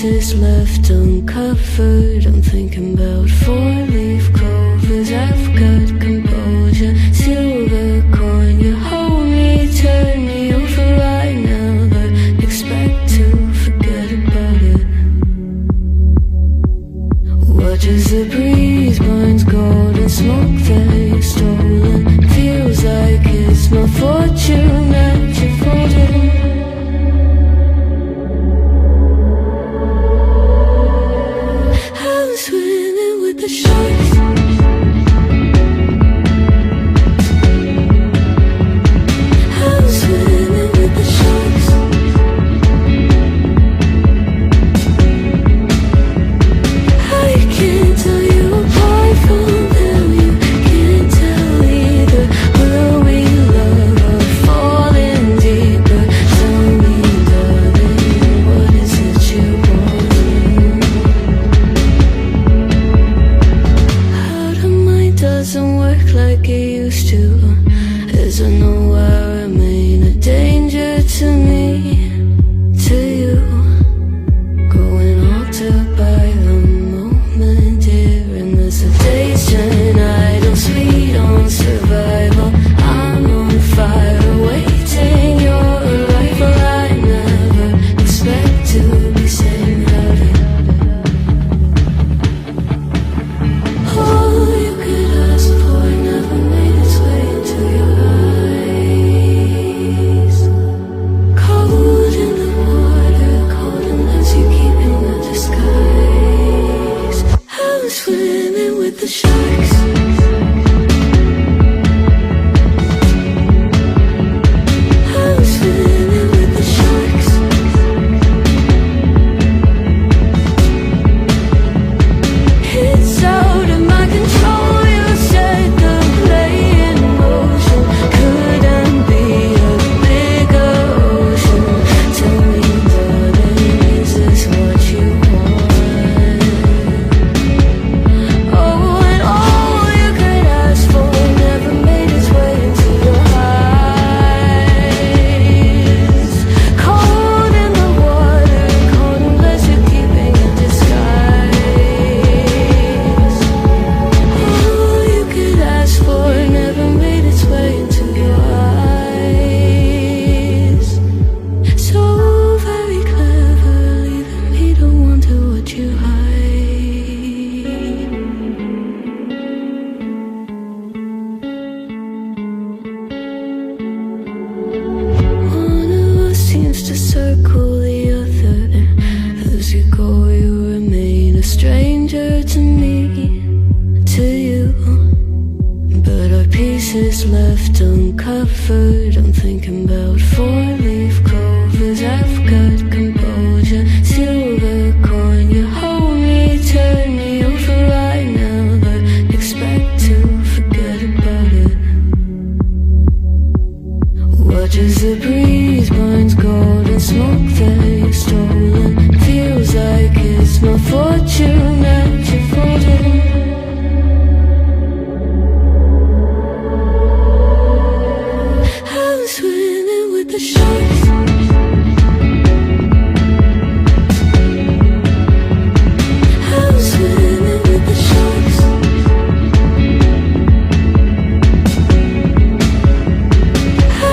pieces left uncovered. I'm thinking about four-leaf clovers. I've got composure, silver coin. You hold me, turn me over. I never expect to forget about it. Watch as the breeze burns golden smoke that you've stolen. Feels like it's my fortune that you're folding. I'm swimming with the sharks. I'm swimming with the sharks. I can't tell you apart from them. You can't tell either. Will we love or falling deeper? Tell me, darling, what is it you want? How the mind doesn't work like it used to. As I know I remain a danger to me, to you. Going altered by the moment, dear. And there's a hesitation, idle, sweet on survival. I'm on fire, waiting your arrival. I never expect to be saying howdy. All you could ask for never made its way into your eyes. Cold in the water, cold unless you keep in the disguise. I'm swimming with the sharks. I'm swimming with the sharks. It's out of my control. You set the play in motion. Couldn't be a bigger ocean. Tell me, darling, is this what you want? Oh, and all you could ask for never made its way into your eyes. Cold in the water, cold unless you're keeping a disguise. All you could ask for never made its way into your eyes. So very clever, leaving me to wonder what you hide. One of us seems to circle the other. As you go, you remain a stranger to me, to you. But our pieces left uncovered. I'm thinking about four-leaf clovers. I've got composure, silver coin. You hold me, turn me over. I never expect to forget about it. Watch as the breeze burns golden smoke that you've stolen. Feels like it's my fortune that you're folding. I'm swimming with the sharks. I'm swimming with the sharks.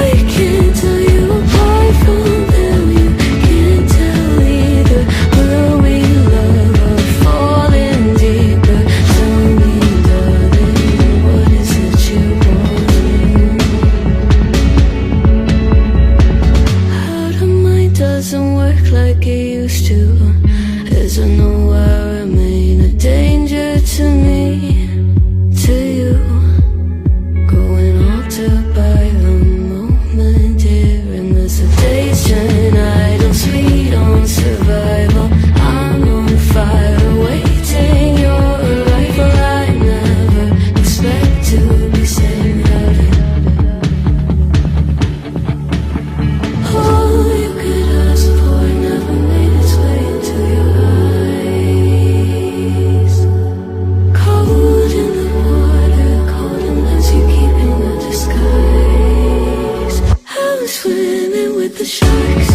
I can't tell you apart from them. You can't tell either. Will we love or falling deeper? Tell me, darling, what is it you want? How the mind doesn't work like it used to. As I know I remain a danger to me, to you. Going altered by the moment, dear. And there's a hesitation, idle, sweet on survival. I'm on fire, waiting your arrival. I never expect to be saying howdy. All you could ask for never made its way into your eyes. Cold in the water, cold unless you keep in the disguise. I'm swimming with the sharks.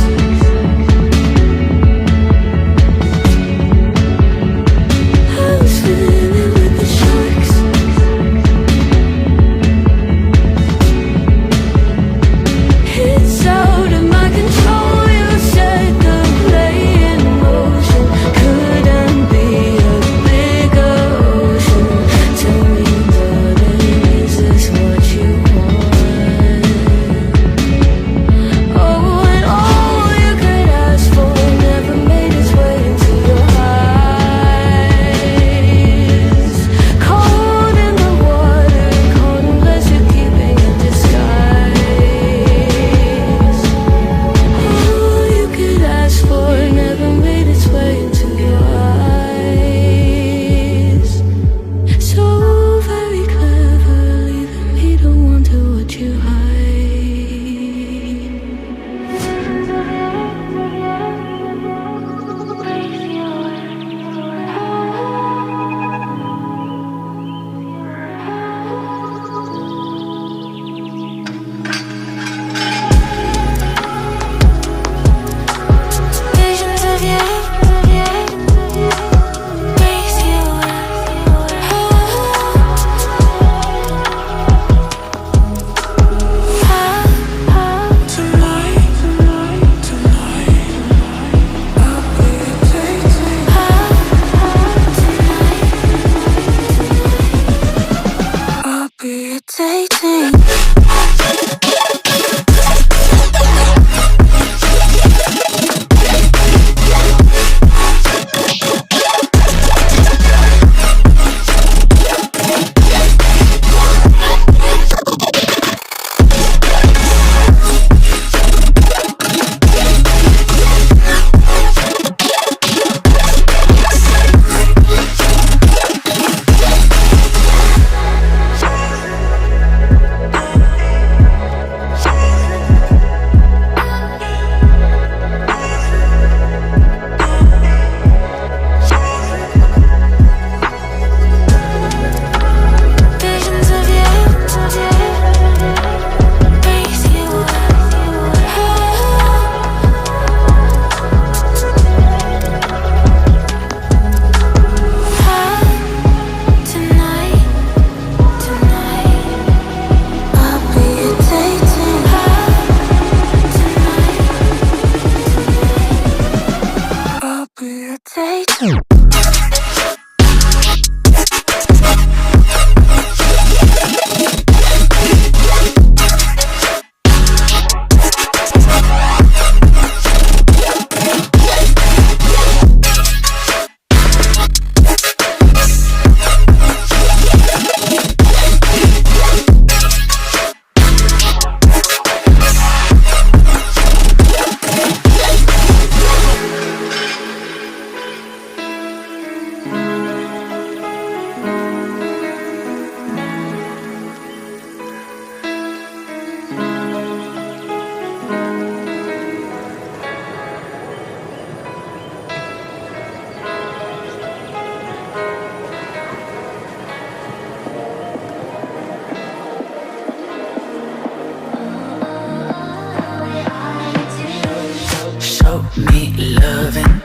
loving.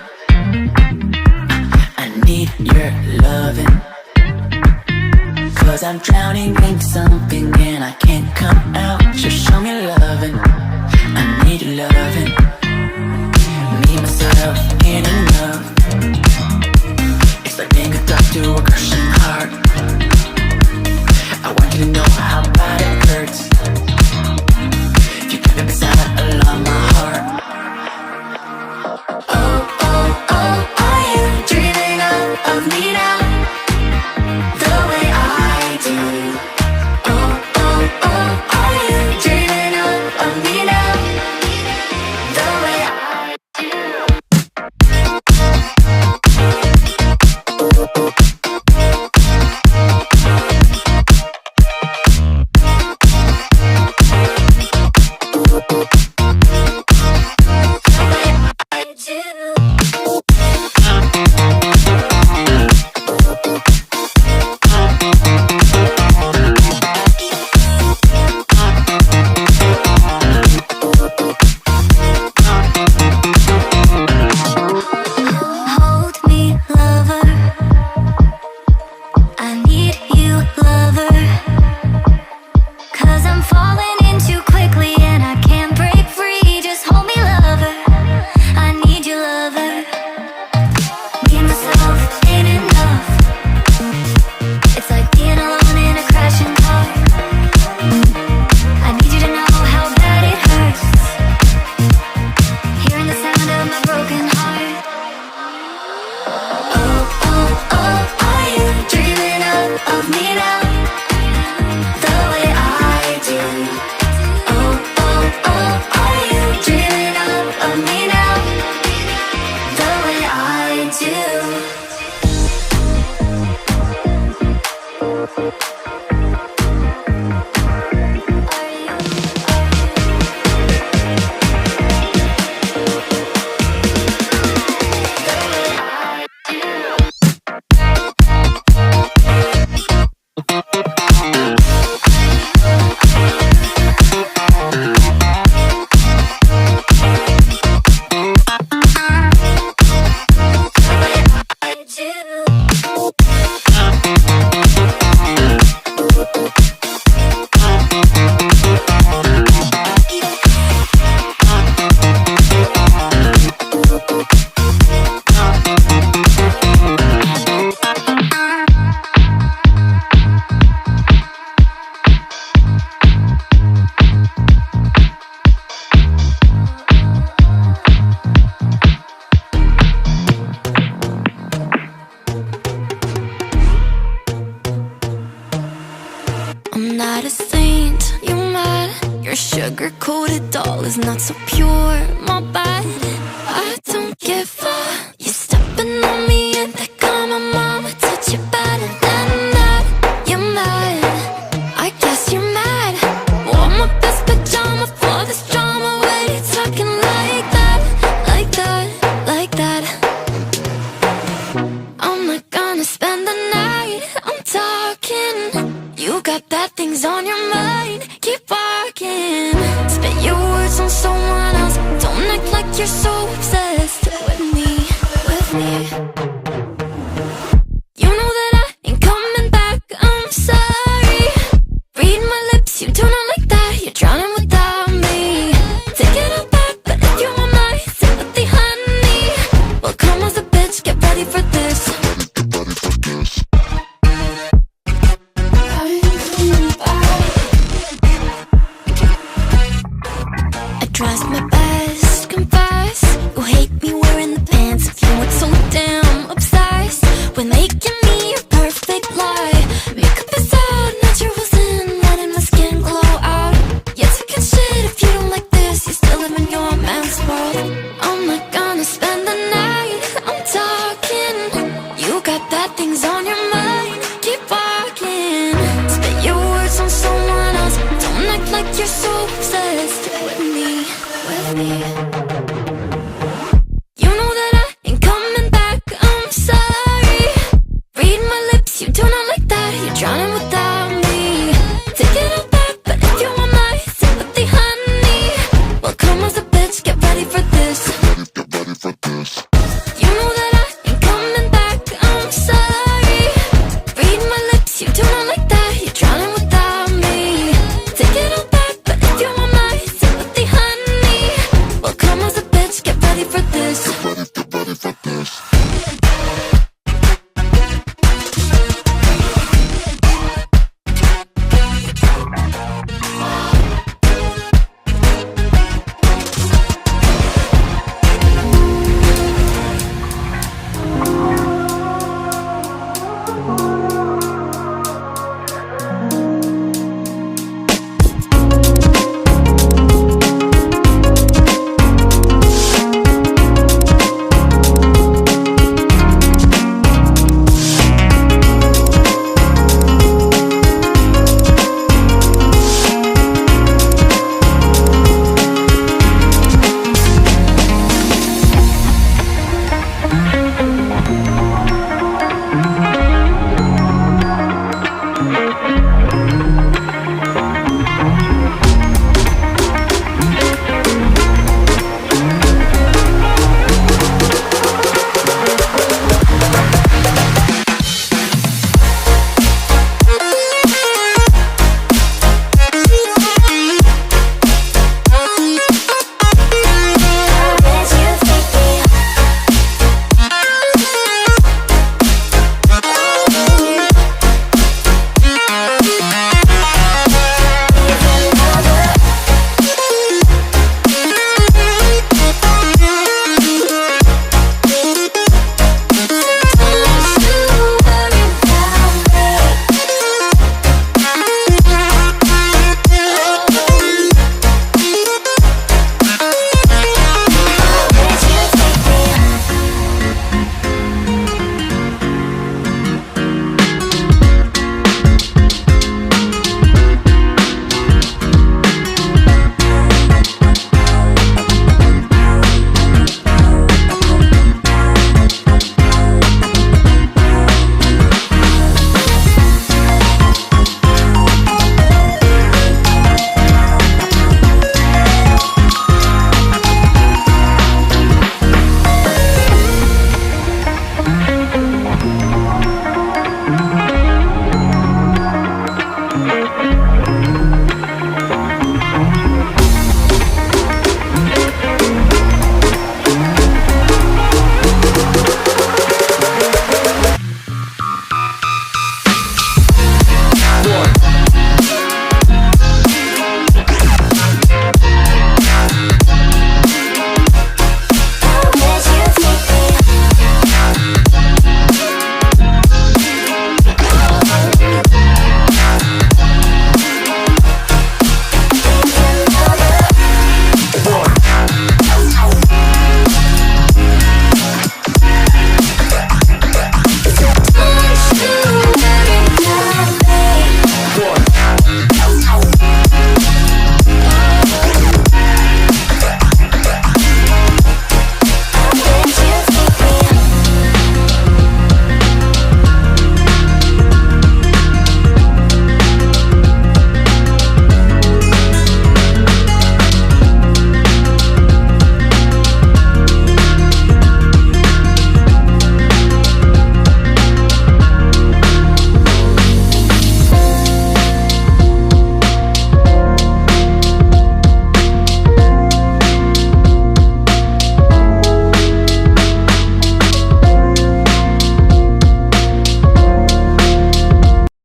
I need your loving. 'Cause I'm drowning in something and I can't come out. So show me loving. I need your loving. Me, myself, ain't enough. It's like being hooked up to a crushing heart. I want you to know how bad it hurts. You keep it beside along my heart. Oh, oh, oh, are you dreaming of me now? The way I do. Oh, oh, oh, are you dreaming of me now? The way I do. Hold me, lover. I need you, lover. 'Cause I'm falling in too quickly and I can't break free. Just hold me, lover. I need you, lover. Me and myself ain't enough. It's like being alone in a crashing car. I need you to know how bad it hurts. Hearing the sound of my broken heart. Oh, oh, oh, are you dreaming of me now? The way I do. Oh, oh, oh, are you dreaming of me now? The way I do. I'm not a saint, you mad? Your sugar-coated doll is not so pure, my bad. I don't give a. You stepping on me and they call my mama, touch you better than that. You're mad, I guess you're mad. Wore my best pajama for this drama. Why you talking like that, like that, like that? I'm not gonna spend the night, I'm talking. You got bad things on your mind, keep walking. Spit your words on someone else. Don't act like you're so obsessed with me, with me. You know that I ain't coming back, I'm sorry. Read my lips, you do not like that. You're drowning without me. Take it all back, but if you want my sympathy, honey, well, come as a bitch, get ready for this. I trust my best, confess. You hate me wearing the pants if you weren't so damn obsessed with making me your perfect lie. Makeup is out, naturals in, letting my skin glow out. You're taking shit if you don't like this. You still live in your man's world. I'm not gonna spend the night, I'm talking. You got bad things on your mind, keep walking. Spit your words on someone else. Don't act like you're so obsessed with me, with me.